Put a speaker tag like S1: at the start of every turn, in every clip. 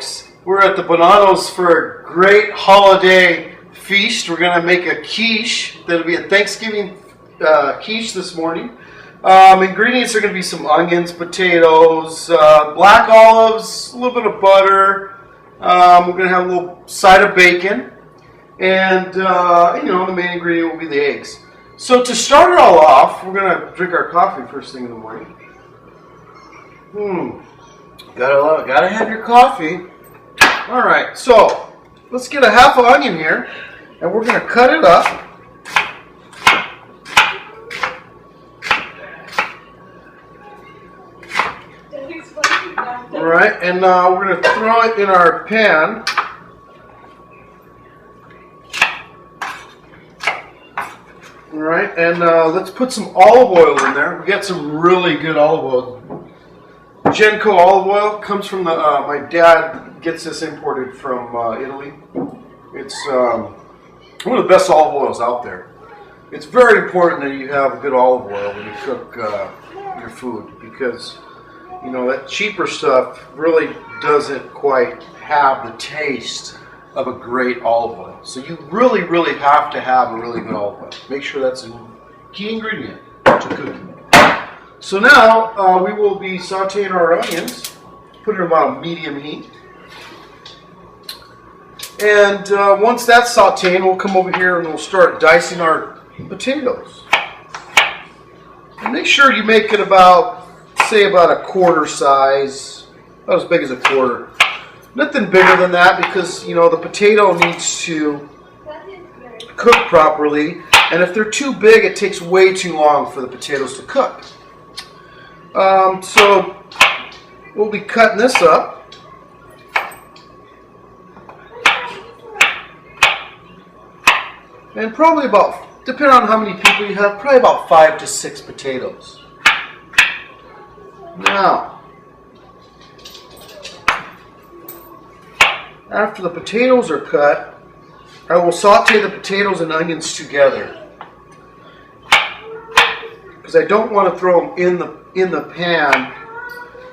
S1: folks. We're at the Bonanos for a great holiday feast. We're going to make a quiche. That'll be a Thanksgiving quiche this morning. Ingredients are going to be some onions, potatoes, black olives, a little bit of butter. We're going to have a little side of bacon. And, the main ingredient will be the eggs. So to start it all off, we're going to drink our coffee first thing in the morning. Gotta have your coffee. All right, so let's get a half an onion here, and we're gonna cut it up. All right, and we're gonna throw it in our pan. All right, and let's put some olive oil in there. We got some really good olive oil. Genco olive oil comes from my dad gets this imported from Italy. It's one of the best olive oils out there. It's very important that you have good olive oil when you cook your food, because that cheaper stuff really doesn't quite have the taste of a great olive oil. So you really, really have to have a really good olive oil. Make sure that's a key ingredient to cooking. So now we will be sauteing our onions, putting them on a medium heat. And once that's sauteing, we'll come over here and we'll start dicing our potatoes. And make sure you make it about a quarter size, about as big as a quarter. Nothing bigger than that, because the potato needs to cook properly. And if they're too big, it takes way too long for the potatoes to cook. So we'll be cutting this up. And probably about, depending on how many people you have, probably about 5 to 6 potatoes. Now, after the potatoes are cut, I will saute the potatoes and onions together, because I don't want to throw them in the pan,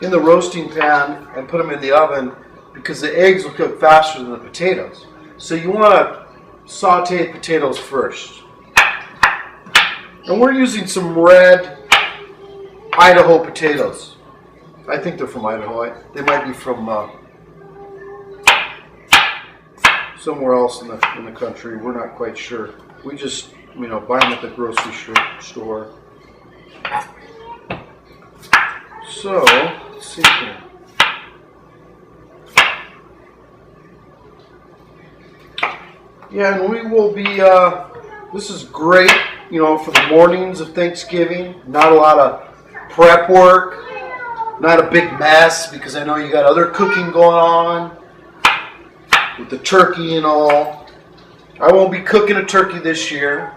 S1: in the roasting pan, and put them in the oven, because the eggs will cook faster than the potatoes. So you want to saute potatoes first. And we're using some red Idaho potatoes. I think they're from Idaho. They might be from somewhere else in the country. We're not quite sure. We just buy them at the grocery store. So, let's see here. Yeah, and we will be, this is great, for the mornings of Thanksgiving. Not a lot of prep work, not a big mess, because I know you got other cooking going on with the turkey and all. I won't be cooking a turkey this year.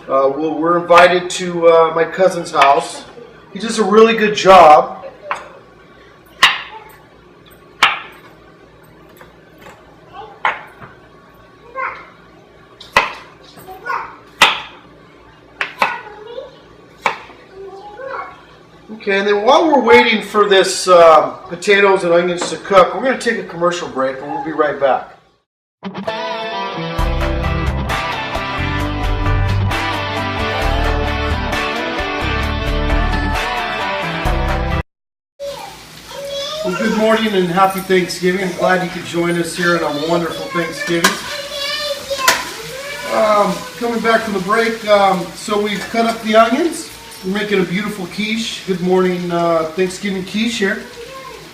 S1: We're invited to my cousin's house. He does a really good job. Okay, and then while we're waiting for this potatoes and onions to cook, we're going to take a commercial break, and we'll be right back. Well, good morning and happy Thanksgiving. I'm glad you could join us here on a wonderful Thanksgiving. Coming back from the break, so we've cut up the onions. We're making a beautiful quiche. Good morning, Thanksgiving quiche here.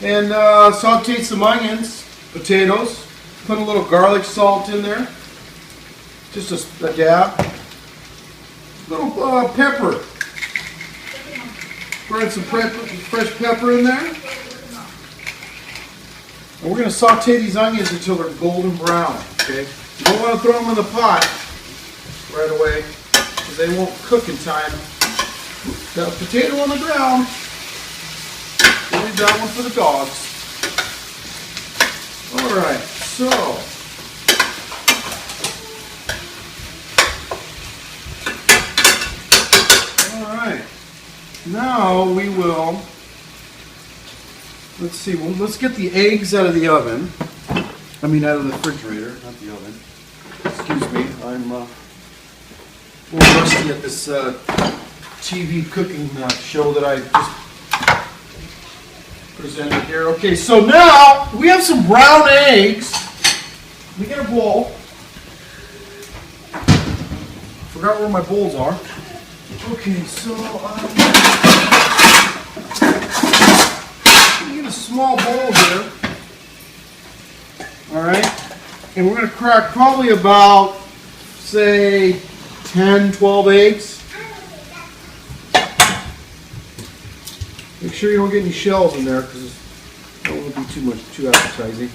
S1: And sauteed some onions, potatoes, put a little garlic salt in there, just a dab. A little pepper. Spread some fresh pepper in there. And we're going to saute these onions until they're golden brown. Okay? You don't want to throw them in the pot right away, because they won't cook in time. Got a potato on the ground. We'll leave that one for the dogs. Alright, so alright. Now we will, let's see, well, let's get the eggs out of the oven. I mean, out of the refrigerator, not the oven. Excuse me, I'm a little rusty at this TV cooking show that I just presented here. Okay, so now we have some brown eggs. Let me get a bowl. Forgot where my bowls are. Okay, so get a small bowl here. All right, and we're going to crack probably about, say, 10, 12 eggs. Make sure you don't get any shells in there because it don't want to be too appetizing.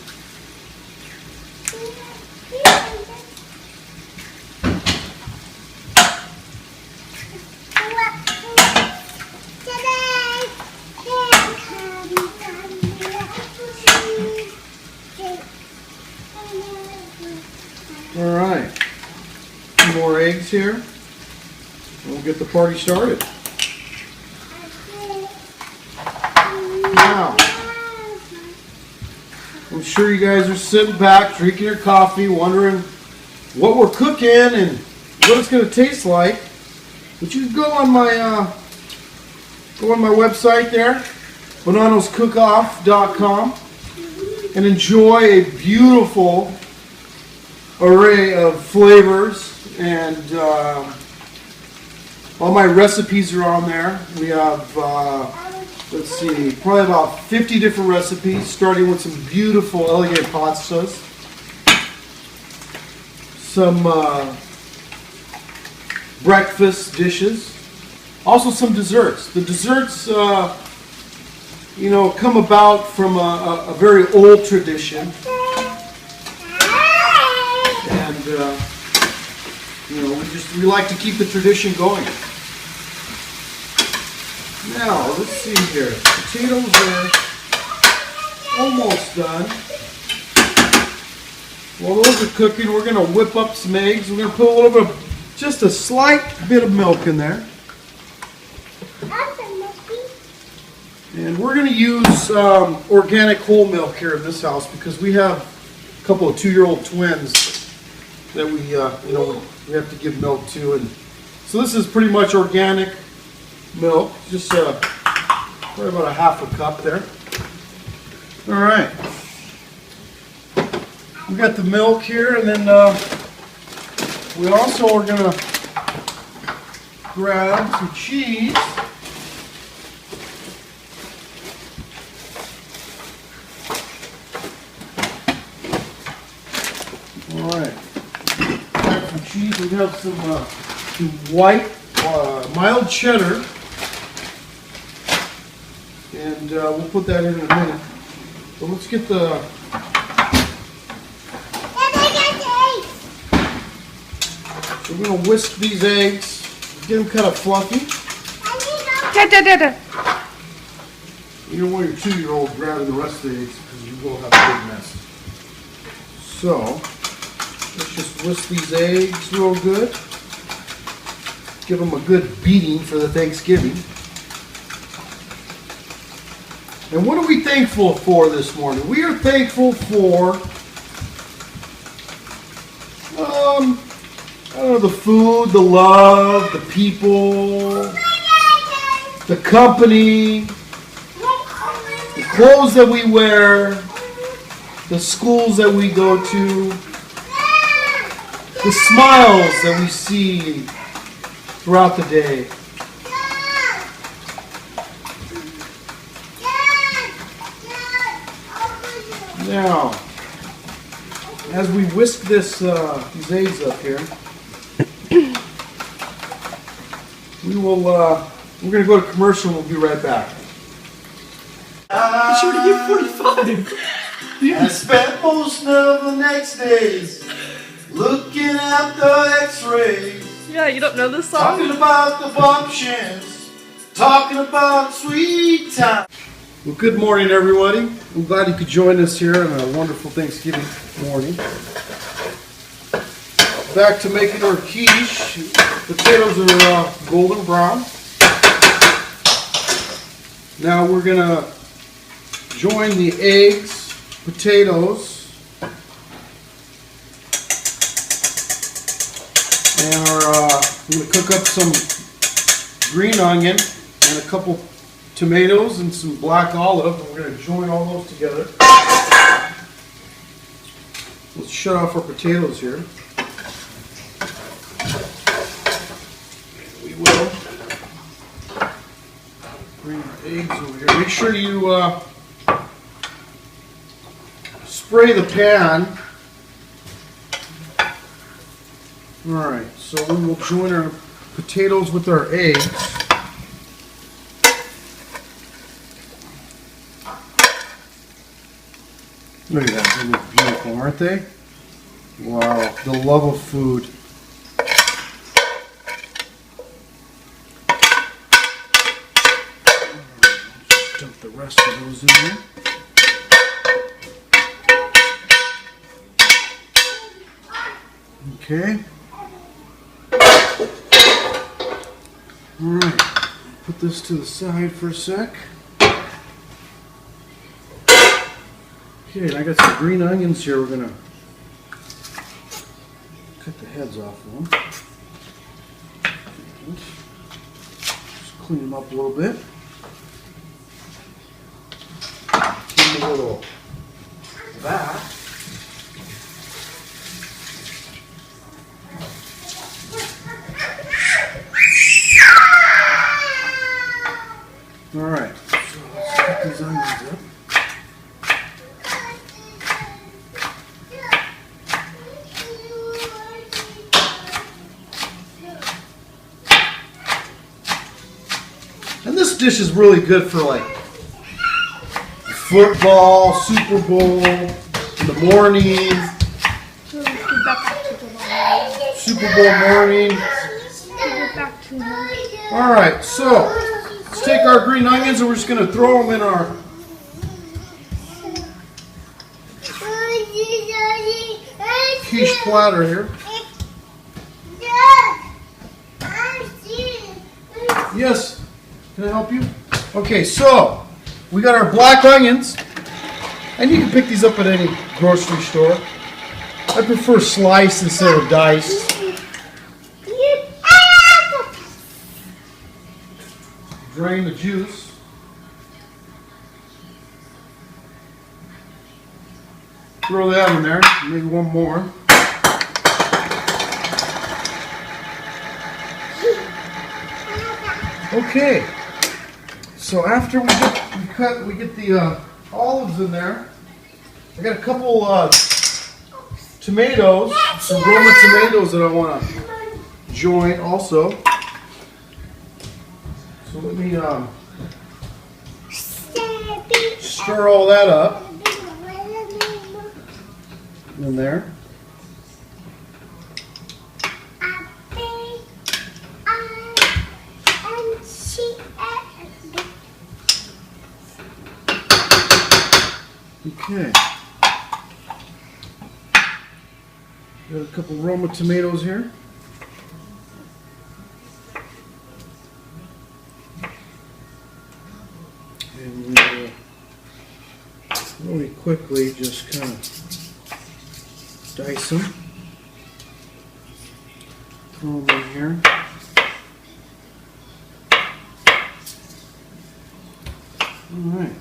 S1: All right, some more eggs here, and we'll get the party started. Now, I'm sure you guys are sitting back, drinking your coffee, wondering what we're cooking and what it's going to taste like. But you can go on my website there, bananoscookoff.com, and enjoy a beautiful array of flavors, and all my recipes are on there. We have, let's see, probably about 50 different recipes, starting with some beautiful, elegant pastas, some breakfast dishes, also some desserts. The desserts, come about from a very old tradition. And, we like to keep the tradition going. Now, let's see here. Potatoes are almost done. While those are cooking, we're going to whip up some eggs. We're going to put a little bit of, just a slight bit of milk in there. And we're going to use organic whole milk here in this house because we have a couple of 2-year-old twins that we have to give milk to, and so this is pretty much organic milk, just probably about a half a cup there. All right, we got the milk here, and then we also are going to grab some cheese. All right. Cheese. We have some white, mild cheddar, and we'll put that in a minute. So let's get the. So we're gonna whisk these eggs, get them kind of fluffy. You don't want your 2-year-old grabbing the rest of the eggs because you will have a big mess. So. Let's just whisk these eggs real good. Give them a good beating for the Thanksgiving. And what are we thankful for this morning? We are thankful for, the food, the love, the people, the company, the clothes that we wear, the schools that we go to, the smiles that we see throughout the day. Now, as we whisk these eggs up here, we're going to go to commercial and we'll be right back.
S2: Sure to give 45.
S1: I spent most of the next days looking at the x-rays.
S2: Yeah, you don't know this song?
S1: Talking about the bumptions, talking about sweet time. Well, good morning, everybody. I'm glad you could join us here on a wonderful Thanksgiving morning. Back to making our quiche. Potatoes are golden brown. Now we're going to join the eggs, potatoes, And I'm going to cook up some green onion and a couple tomatoes and some black olive. And we're going to join all those together. Let's shut off our potatoes here. We will bring our eggs over here. Make sure you spray the pan. Alright, so we will join our potatoes with our eggs. Look at that, they look beautiful, aren't they? Wow, the love of food. Just dump the rest of those in there. Okay. Alright, put this to the side for a sec. Okay, and I got some green onions here. We're going to cut the heads off of them. Just clean them up a little bit. Give them a little of that. Alright, so let's cut these onions up. And this dish is really good for like football, Super Bowl, in the morning, Super Bowl morning. Alright, so let's take our green onions and we're just going to throw them in our quiche platter here. Yes, can I help you? Okay, so we got our black onions, and you can pick these up at any grocery store. I prefer sliced instead of diced. Drain the juice. Throw that in there, maybe one more. Okay, so after we get the olives in there, I got a couple tomatoes, some Roma tomatoes that I want to join also. So let me stir all that up in there. Okay. Got a couple Roma tomatoes here. And we will really quickly just kind of dice them. Throw them in here. Alright.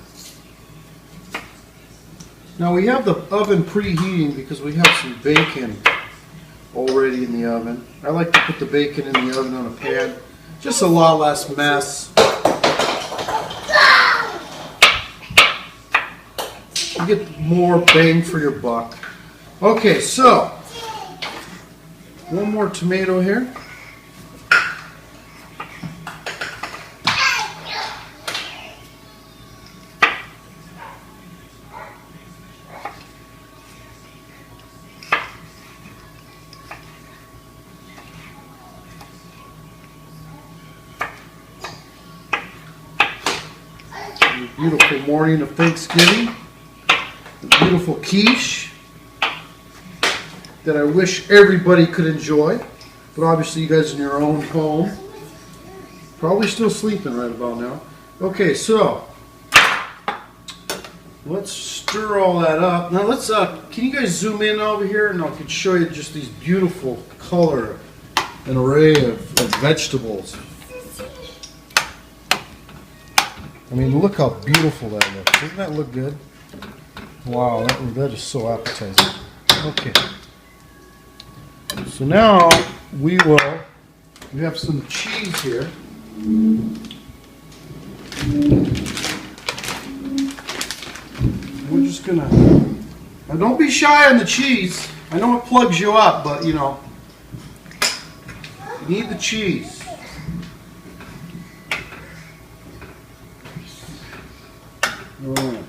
S1: Now we have the oven preheating because we have some bacon already in the oven. I like to put the bacon in the oven on a pan. Just a lot less mess. You get more bang for your buck. Okay, so one more tomato here. Beautiful morning of Thanksgiving. A beautiful quiche that I wish everybody could enjoy. But obviously you guys in your own home. Probably still sleeping right about now. Okay, so let's stir all that up. Now let's, can you guys zoom in over here and I can show you just these beautiful color an array of vegetables. I mean, look how beautiful that looks. Doesn't that look good? Wow, that is so appetizing. Okay. So now we have some cheese here. We're just gonna, now don't be shy on the cheese. I know it plugs you up, but you know, you need the cheese. All right.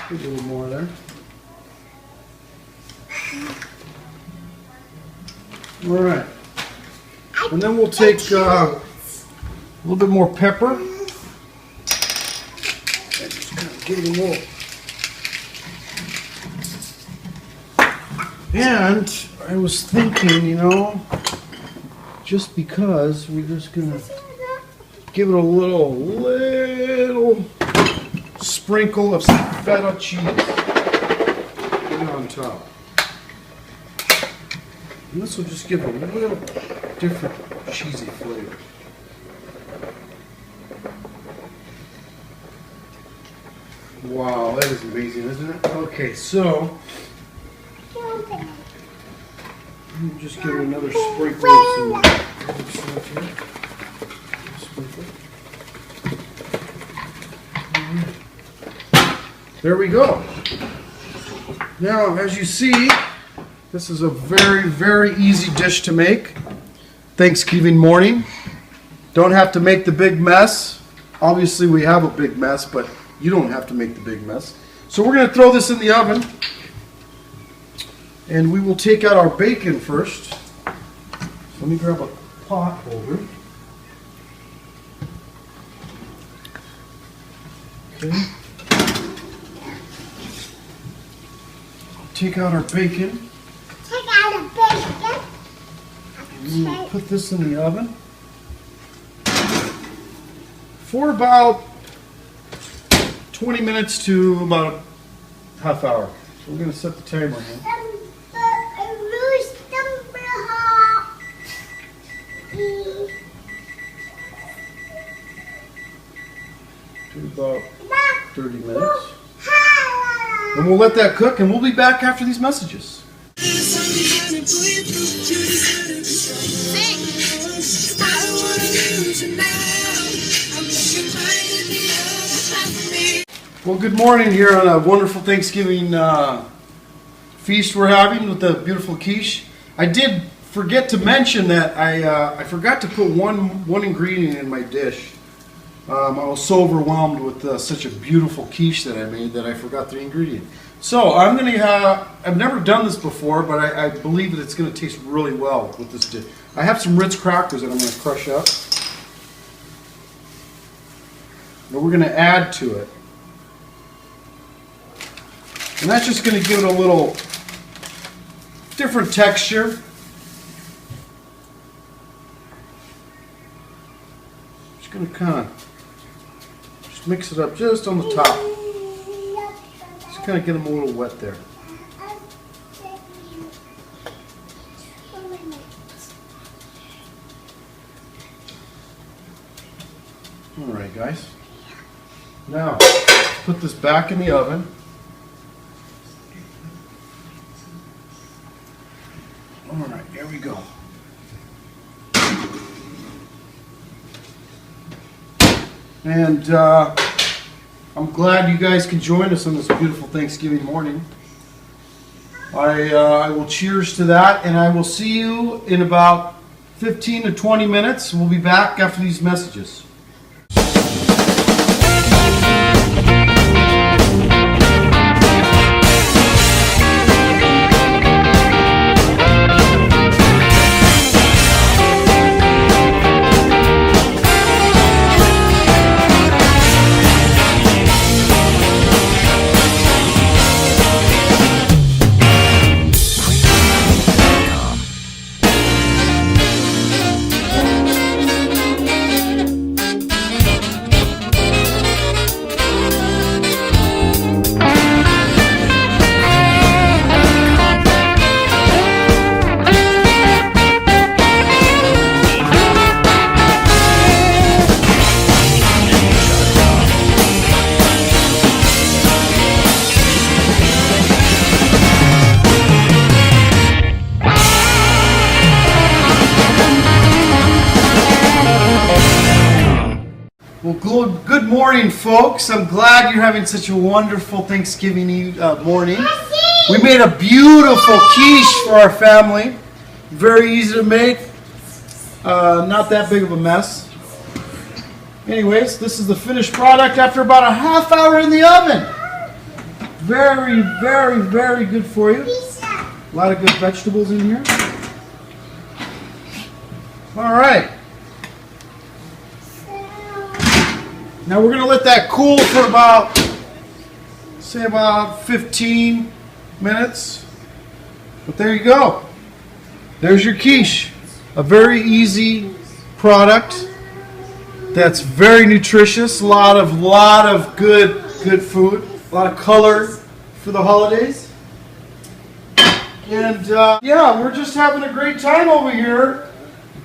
S1: A little more there. All right. And then we'll take a little bit more pepper. Just kind of give it a little. And I was thinking, you know, just because we're just gonna give it a little sprinkle of some feta cheese. Put it on top. And this will just give it a little different cheesy flavor. Wow, that is amazing, isn't it? Okay, so just give it another sprinkle of some stuff here. Sprinkle. There we go. Now, as you see, this is a very, very easy dish to make. Thanksgiving morning. Don't have to make the big mess. Obviously, we have a big mess, but you don't have to make the big mess. So we're going to throw this in the oven. And we will take out our bacon first. So let me grab a pot holder. Okay. Take out our bacon.
S3: Take out a bacon.
S1: And we'll put this in the oven for about 20 minutes to about a half hour. So we're going to set the timer here. To about 30 minutes. And we'll let that cook, and we'll be back after these messages. Well, good morning here on a wonderful Thanksgiving feast we're having with the beautiful quiche. I did forget to mention that I forgot to put one ingredient in my dish. I was so overwhelmed with such a beautiful quiche that I made that I forgot the ingredient. So I'm going to I've never done this before, but I believe that it's going to taste really well with this dish. I have some Ritz crackers that I'm going to crush up. And we're going to add to it. And that's just going to give it a little different texture. Just going to kind of mix it up just on the top. Just kind of get them a little wet there. Alright guys. Now, let's put this back in the oven. Alright, here we go. And I'm glad you guys can join us on this beautiful Thanksgiving morning. I will cheers to that, and I will see you in about 15 to 20 minutes. We'll be back after these messages. morning, folks. I'm glad you're having such a wonderful Thanksgiving morning. We made a beautiful quiche for our family. Very easy to make. Not that big of a mess. Anyways, this is the finished product after about a half hour in the oven. Very, very, very good for you. A lot of good vegetables in here. All right. Now we're going to let that cool for about, say about 15 minutes. But there you go. There's your quiche. A very easy product that's very nutritious. A lot of good food. A lot of color for the holidays. And yeah, we're just having a great time over here.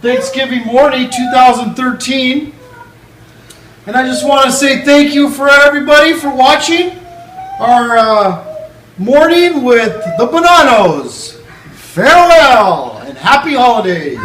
S1: Thanksgiving morning 2013. And I just want to say thank you for everybody for watching our morning with the Bonanos. Farewell and happy holidays.